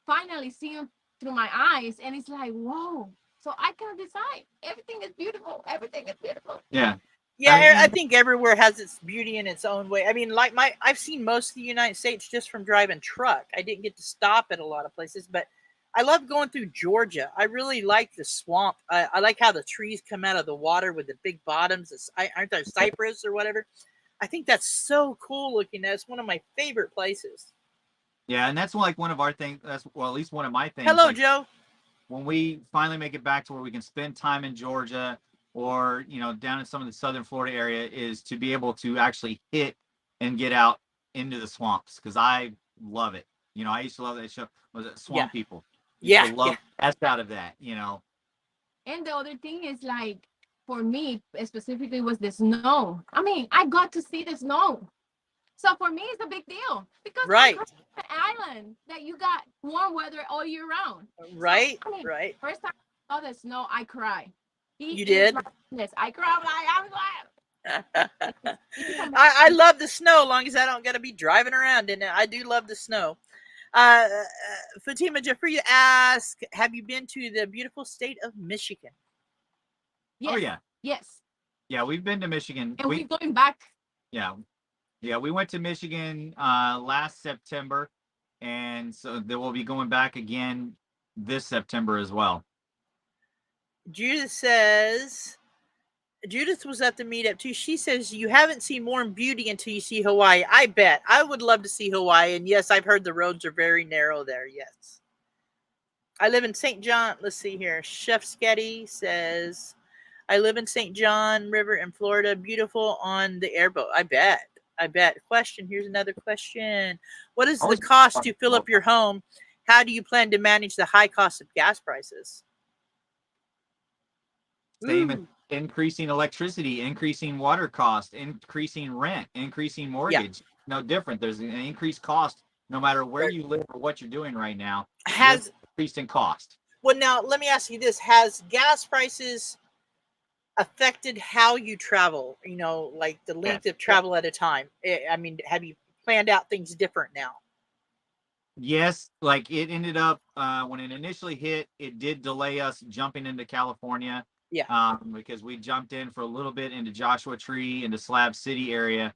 finally seeing through my eyes, and it's like, whoa. So I can decide. Everything is beautiful. Everything is beautiful. Yeah. Yeah, I think everywhere has its beauty in its own way. I mean, like I've seen most of the United States just from driving truck. I didn't get to stop at a lot of places, but I love going through Georgia. I really like the swamp. I like how the trees come out of the water with the big bottoms. Aren't there cypress or whatever? I think that's so cool looking. That's one of my favorite places. Yeah, and that's like one of our things. At least one of my things. Hello, Joe. When we finally make it back to where we can spend time in Georgia or, down in some of the southern Florida area, is to be able to actually hit and get out into the swamps, because I love it. I used to love that show. Was it Swamp People? I love the best out of that, And the other thing is, like, for me specifically, was the snow. I mean, I got to see the snow. So for me, it's a big deal, because I'm from an island that you got warm weather all year round. Right, so, I mean, right. First time I saw the snow, I cried. You did? I cried. I'm glad. I love the snow, as long as I don't got to be driving around in it. I do love the snow. Fatima Jafriya asks, have you been to the beautiful state of Michigan? Yes. Oh, yeah. Yes. Yeah, we've been to Michigan. And we're going back. Yeah. Yeah, we went to Michigan last September, and so then we'll be going back again this September as well. Judith was at the meetup too. She says you haven't seen more beauty until you see Hawaii. I bet. I would love to see Hawaii, and yes, I've heard the roads are very narrow there. Yes. I live in St. John. Let's see here. Chef Sketty says, I live in St. John River in Florida. Beautiful on the airboat. I bet. Question. Here's another question. What is the cost to fill up your home? How do you plan to manage the high cost of gas prices? Same as increasing electricity, increasing water cost, increasing rent, increasing mortgage. No different. There's an increased cost no matter where you live or what you're doing right now. Has increased in cost. Well, now let me ask you this. Has gas prices affected how you travel, like the length of travel at a time? I mean, have you planned out things different now? Yes, like it ended up when it initially hit, it did delay us jumping into California. Because we jumped in for a little bit into Joshua Tree, into Slab City area,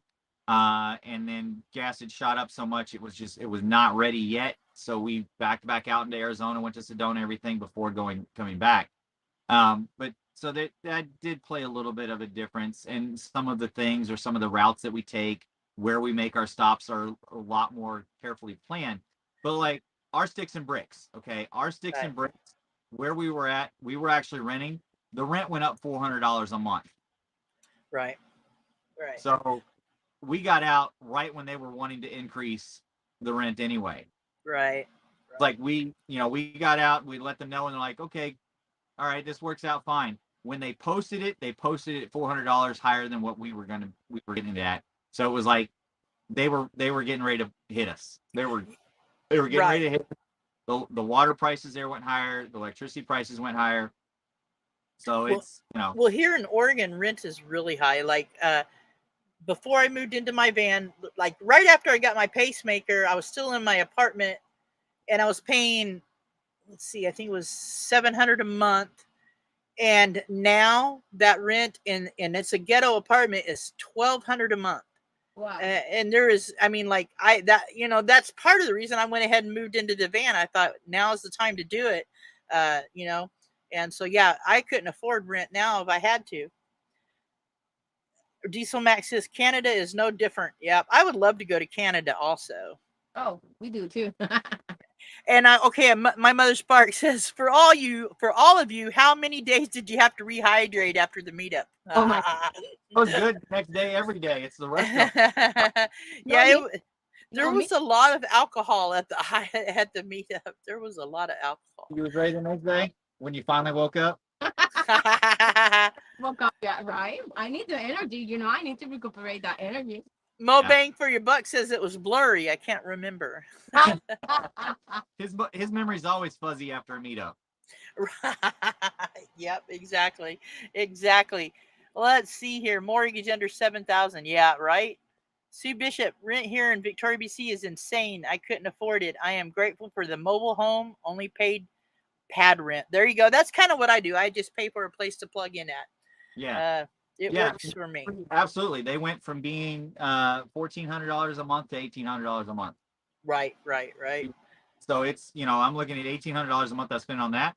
and then gas had shot up so much it was not ready yet. So we backed back out into Arizona, went to Sedona, everything before coming back. But so that did play a little bit of a difference, and some of the things or some of the routes that we take, where we make our stops, are a lot more carefully planned. But like our sticks and bricks, and bricks, where we were at, we were actually renting. The rent went up $400 a month. Right. So we got out right when they were wanting to increase the rent anyway. Right. Like we got out, we let them know, and they're like, okay, all right, this works out fine. When they posted it $400 higher than what we were getting it at. So it was like they were getting ready to hit us. They were getting ready to hit us. The water prices there went higher, the electricity prices went higher. So Well, it's, you know. well, here in Oregon, rent is really high. Like before I moved into my van, like right after I got my pacemaker, I was still in my apartment, and I was paying, let's see, I think it was $700 a month. And now that rent and it's a ghetto apartment is $1,200 a month. Wow. And there is, I mean, like that's part of the reason I went ahead and moved into the van. I thought now is the time to do it, and so yeah, I couldn't afford rent now if I had to. Diesel Max says Canada is no different. Yeah, I would love to go to Canada also. Oh, we do too. And my mother Spark says for all of you, how many days did you have to rehydrate after the meetup? Oh my! It was good next day, every day. It's the rest of yeah, there was a lot of alcohol at the meetup. There was a lot of alcohol. You was ready the next day when you finally woke up? Woke up, yeah, right? I need the energy, I need to recuperate that energy. Mo Bang for your buck says it was blurry. I can't remember. His memory's always fuzzy after a meetup. Yep, exactly. Let's see here. Mortgage under 7,000. Yeah, right. Sue Bishop, rent here in Victoria, BC is insane. I couldn't afford it. I am grateful for the mobile home. Only paid pad rent. There you go. That's kind of what I do. I just pay for a place to plug in at. Yeah. It works for me. Absolutely. They went from being $1,400 a month to $1,800 a month. Right. So it's, I'm looking at $1,800 a month I spend on that.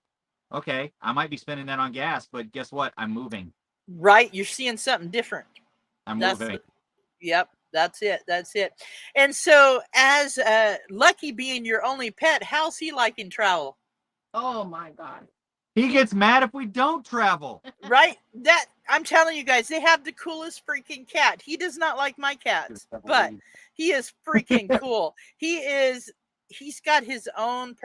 Okay, I might be spending that on gas, but guess what? I'm moving. Right. You're seeing something different. Moving. Yep. That's it. And so as Lucky being your only pet, how's he liking travel? Oh my God. He gets mad if we don't travel. Right? That I'm telling you guys, they have the coolest freaking cat. He does not like my cats, but he is freaking cool. He's got his own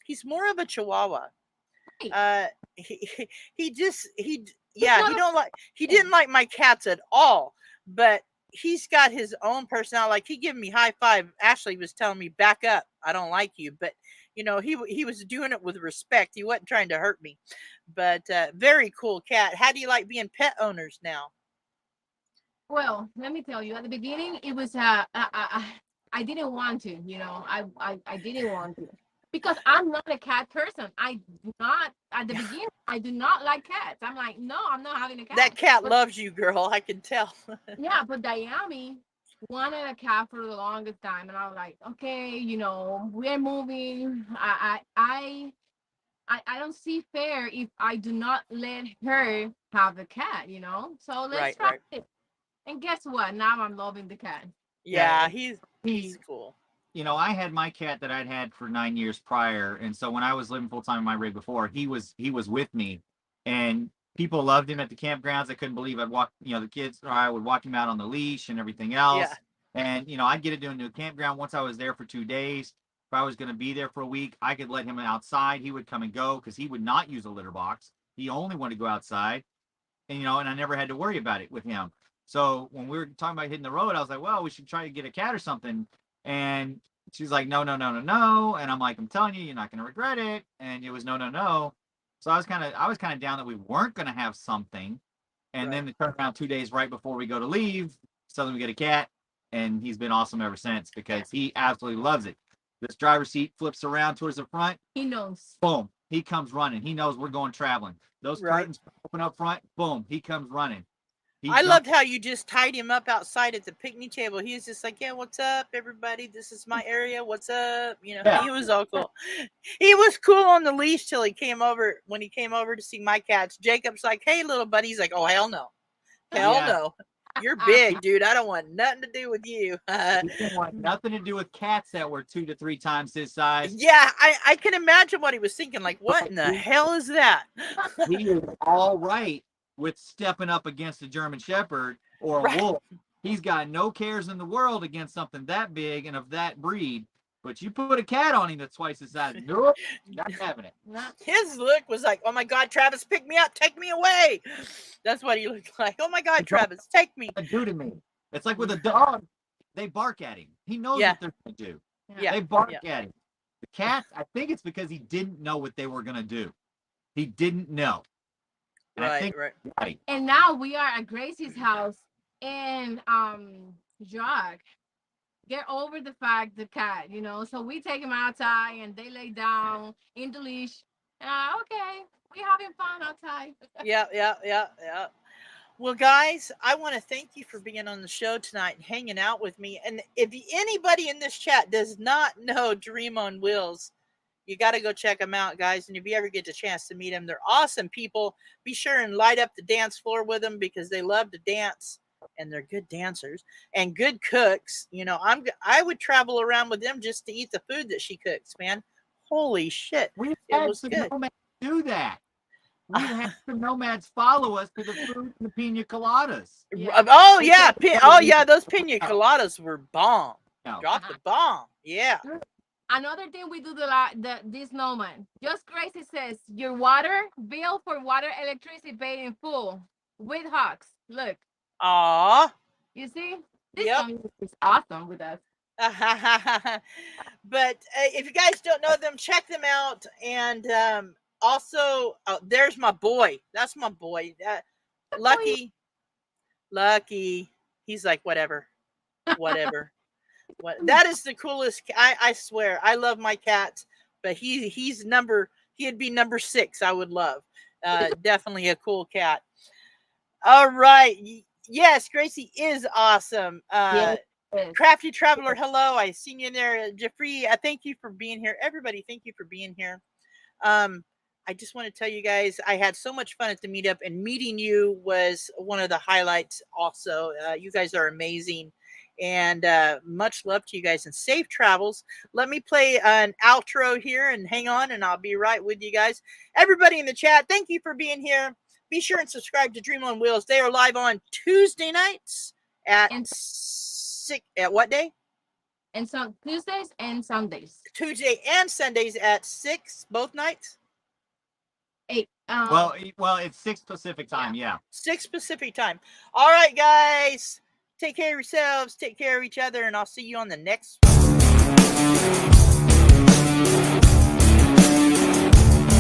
he's more of a Chihuahua. He didn't like my cats at all, but he's got his own personality. Like he gave me high five. Ashley was telling me, back up, I don't like you, but he was doing it with respect. He wasn't trying to hurt me. But very cool cat. How do you like being pet owners now? Well, let me tell you, at the beginning it was I didn't want to, I didn't want to, because I'm not a cat person. At the beginning, I do not like cats. I'm like, no, I'm not having a cat. That cat loves you, girl. I can tell. Yeah, but Diami wanted a cat for the longest time, and I was like, okay, we're moving. I don't see fair if I do not let her have a cat, So let's try it. And guess what? Now I'm loving the cat. Yeah, he's cool. I had my cat that I'd had for 9 years prior, and so when I was living full time in my rig before, he was with me, and people loved him at the campgrounds. I couldn't believe I'd walk, the kids, or I would walk him out on the leash and everything else. Yeah. And I'd get it to a new campground once I was there for 2 days. If I was going to be there for a week, I could let him outside. He would come and go because he would not use a litter box. He only wanted to go outside, and and I never had to worry about it with him. So when we were talking about hitting the road, I was like, well, we should try to get a cat or something. And she's like, no. And I'm like, I'm telling you, you're not going to regret it. And it was no. So I was kind of down that we weren't going to have something. And then it turned around 2 days right before we go to leave. Suddenly we get a cat, and he's been awesome ever since because he absolutely loves it. This driver's seat flips around towards the front. He knows. Boom. He comes running. He knows we're going traveling. Those curtains open up front. Boom. He comes running. I loved how you just tied him up outside at the picnic table. He was just like, yeah, what's up, everybody? This is my area. What's up? He was all cool. He was cool on the leash till he came over. When he came over to see my cats, Jacob's like, hey, little buddy. He's like, oh, hell no. Hell no. You're big, dude. I don't want nothing to do with you. He didn't want nothing to do with cats that were 2 to 3 times his size. Yeah, I can imagine what he was thinking. Like, what in the hell is that? He is all right with stepping up against a German Shepherd or a wolf. He's got no cares in the world against something that big and of that breed. But you put a cat on him that's twice his size. Nope, not having it. His look was like, oh my God, Travis, pick me up, take me away. That's what he looked like. Oh my God, Travis, take me. Do to me. It's like with a dog, they bark at him. He knows what they're going to do. Yeah. They bark at him. The cat, I think it's because he didn't know what they were going to do. He didn't know. Right. And now we are at Gracie's house, and Jacques get over the fact the cat, you know. So we take him outside, and they lay down in the leash. Okay, we having fun outside. Yeah. Well, guys, I want to thank you for being on the show tonight and hanging out with me. And if anybody in this chat does not know Dream on Wheelz, you got to go check them out, guys. And if you ever get the chance to meet them, they're awesome people. Be sure and light up the dance floor with them because they love to dance and they're good dancers and good cooks. You know, I would travel around with them just to eat the food that she cooks, man. Holy shit. We it was good. Nomads do that. We've had some nomads follow us to the food and the pina coladas. Yeah. Those pina coladas were bomb. Drop the bomb. Yeah. Another thing we do this Nomad. Just Gracie says your water bill for water electricity paid in full with hugs. Look. Aw. You see? This is awesome with us. But if you guys don't know them, check them out. And also, there's my boy. That's my boy. Lucky. He's like, whatever. That is the coolest. I swear, I love my cats, but he'd be number 6. I would love. Definitely a cool cat. All right. Yes, Gracie is awesome. Crafty Traveler, hello. I seen you in there. Jeffrey, thank you for being here. Everybody, thank you for being here. I just want to tell you guys, I had so much fun at the meetup, and meeting you was one of the highlights also. You guys are amazing, and much love to you guys, and safe travels. Let me play an outro here, and hang on, and I'll be right with you guys. Everybody in the chat, thank you for being here. Be sure and subscribe to Dream on Wheelz. They are live on Tuesday nights at what day? And some Tuesdays and Sundays. Tuesday and Sundays at 6, both nights. 8. Well, it's 6 Pacific time. Yeah. 6 Pacific time. All right, guys. Take care of yourselves. Take care of each other, and I'll see you on the next one.